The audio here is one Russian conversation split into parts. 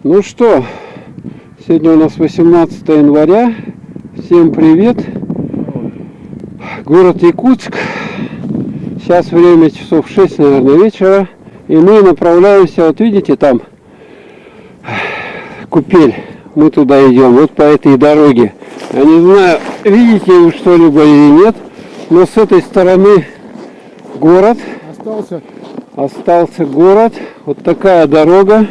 Ну что, сегодня у нас 18 января. Всем привет. Город Якутск. Сейчас время часов 6, наверное, вечера. И мы направляемся, вот видите, там купель. Мы туда идем, вот по этой дороге. Я не знаю, видите вы что-либо или нет, но с этой стороны город. Остался город. Вот такая дорога.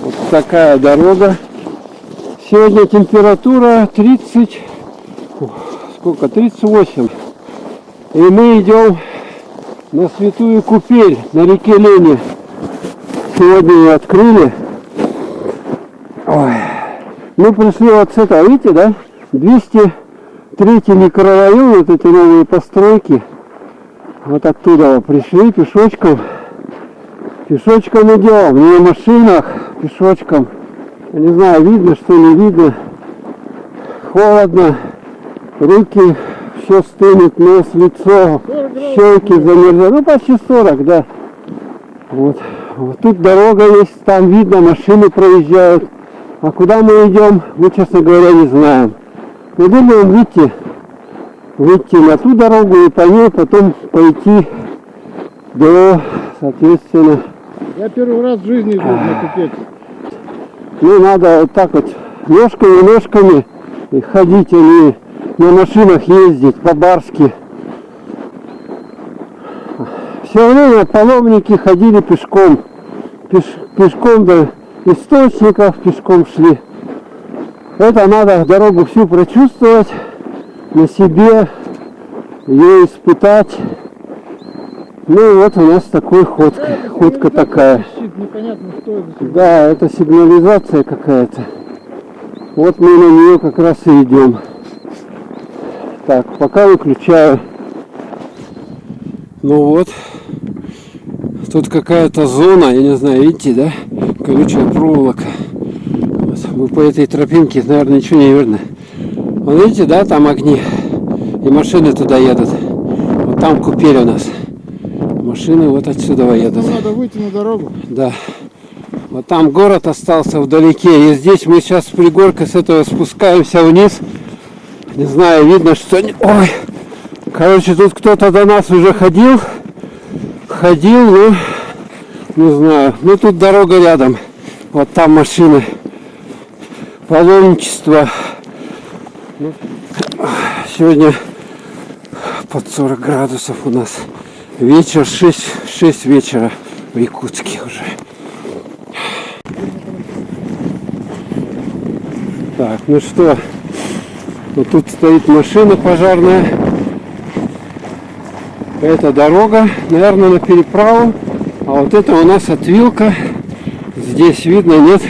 Вот такая дорога. Сегодня температура 38. И мы идем на Святую Купель, на реке Лени. Сегодня ее открыли. Ой. Мы пришли вот с этого, видите, да? 203 микрорайон, вот эти новые постройки. Вот оттуда пришли пешочком. Пешочком идем, не на машинах, пешочком. Я не знаю, видно что не видно. Холодно, руки все стынет, нос, лицо, щеки замерзают. Ну почти 40, да. Вот тут дорога есть, там видно, машины проезжают. А куда мы идем, мы, честно говоря, не знаем. Мы думаем выйти на ту дорогу и по ней потом пойти до, соответственно... Я первый раз в жизни иду на Купель. Ну, надо вот так вот ножками ходить, а не на машинах ездить по-барски. Все время паломники ходили пешком. Пешком до источников, пешком шли. Это надо дорогу всю прочувствовать, на себе ее испытать. Ну вот у нас такой ходка такая. Непонятно, что это. Да, это сигнализация какая-то. Вот мы на нее как раз и идем. Так, пока выключаю. Ну вот. Тут какая-то зона, я не знаю, видите, да? Колючая проволока. Вот, мы по этой тропинке, наверное, ничего не видно. Вон видите, да, там огни. И машины туда едут. Вот там купель у нас. Машины вот отсюда едут. Надо выйти на дорогу. Да. Вот там город остался вдалеке. И здесь мы сейчас с пригорка с этого спускаемся вниз. Не знаю, видно, что... Ой! Короче, тут кто-то до нас уже ходил, ну, не знаю. Ну, тут дорога рядом. Вот там машины. Паломничество. Сегодня под 40 градусов у нас. Вечер, 6 вечера в Якутске уже. Так, ну что, вот тут стоит машина пожарная. Это дорога, наверное, на переправу. А вот это у нас отвилка. Здесь видно, нет?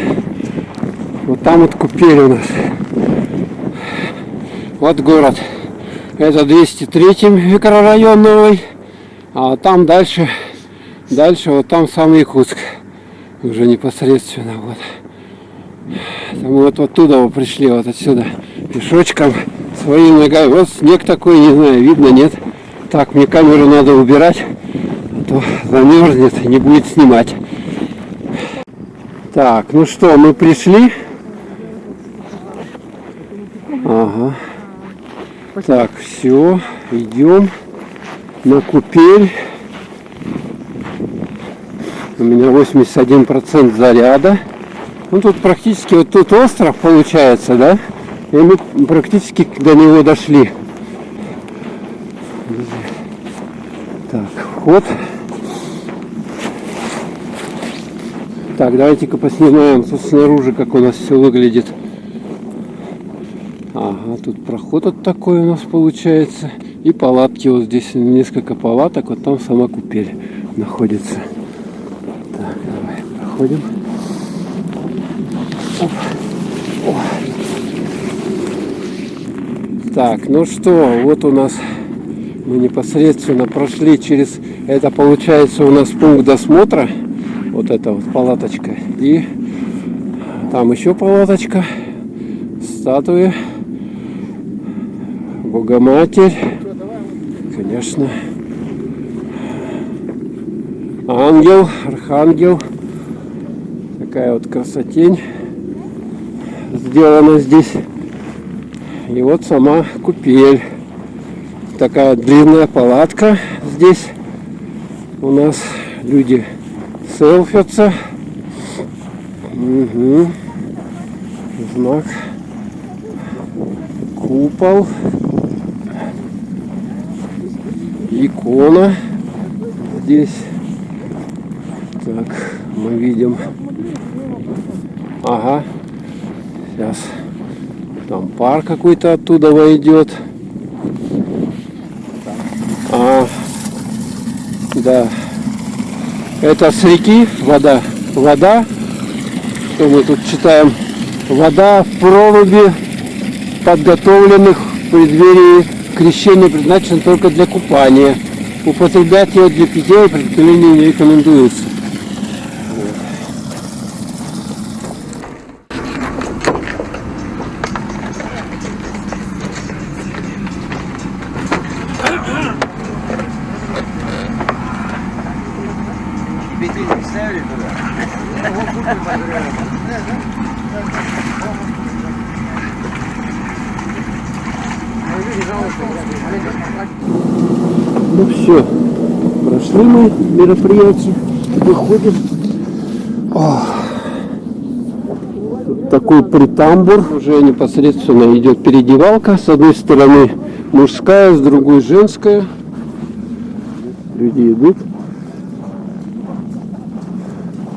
Вот там вот купель у нас. Вот город. Это 203 микрорайон новый. А там дальше вот там самый Якутск. Уже непосредственно вот. Мы вот оттуда вот пришли, вот отсюда. Пешочком, своими ногами. Вот снег такой, не знаю, видно, нет. Так, мне камеру надо убирать, а то замерзнет и не будет снимать. Так, ну что, мы пришли. Ага. Так, все, идем на Купель. У меня 81% заряда. Ну тут практически, вот тут остров получается, да? И мы практически до него дошли. Так, вход. Так, давайте-ка поснимаем тут снаружи, как у нас все выглядит. Ага, тут проход вот такой у нас получается. И палатки, вот здесь несколько палаток, вот там сама купель находится. Так, давай, проходим. Оп. О. Так, ну что, вот у нас мы непосредственно прошли через, это получается у нас пункт досмотра, вот эта вот палаточка, и там еще палаточка, статуи, Богоматерь, конечно, ангел, архангел, Такая вот красотень сделана здесь. И вот сама купель. Такая длинная палатка здесь. У нас люди селфятся. Угу. Знак. Купол. Икона здесь. Так, мы видим. Ага. Сейчас там пар какой-то оттуда идет. Да. Это с реки вода. Вода. Что мы тут читаем? Вода в проруби, подготовленных в преддверии крещения, предназначена только для купания. Употреблять ее для питья и приготовления не рекомендуется. Ну все, прошли мы мероприятие, выходим. Тут такой притамбур, уже непосредственно идет переодевалка. С одной стороны мужская, с другой женская. Люди идут,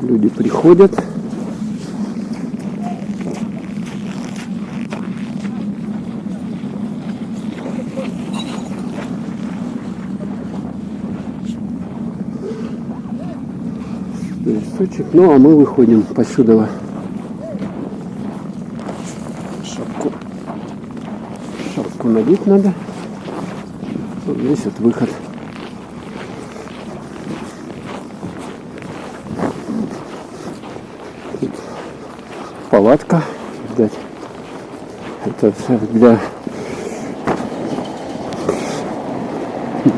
люди приходят. Листочек. Ну а мы выходим посюда. Шапку надеть надо. Вот здесь вот выход. Тут палатка. Видать, это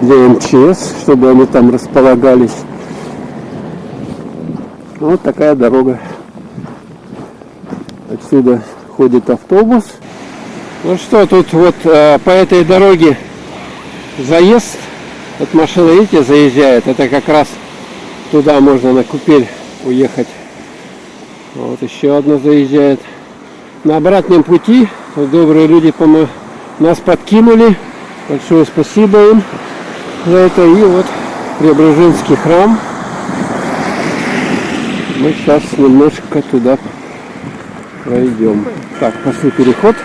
для МЧС, чтобы они там располагались. Вот такая дорога. Отсюда ходит автобус. Ну что, тут вот по этой дороге заезд. Вот машина, видите, заезжает. Это как раз туда можно на купель уехать. Вот еще одна заезжает. На обратном пути добрые люди нас подкинули. Большое спасибо им за это. И вот Преображенский храм. Мы сейчас немножко туда пройдем. Так, пошли переход.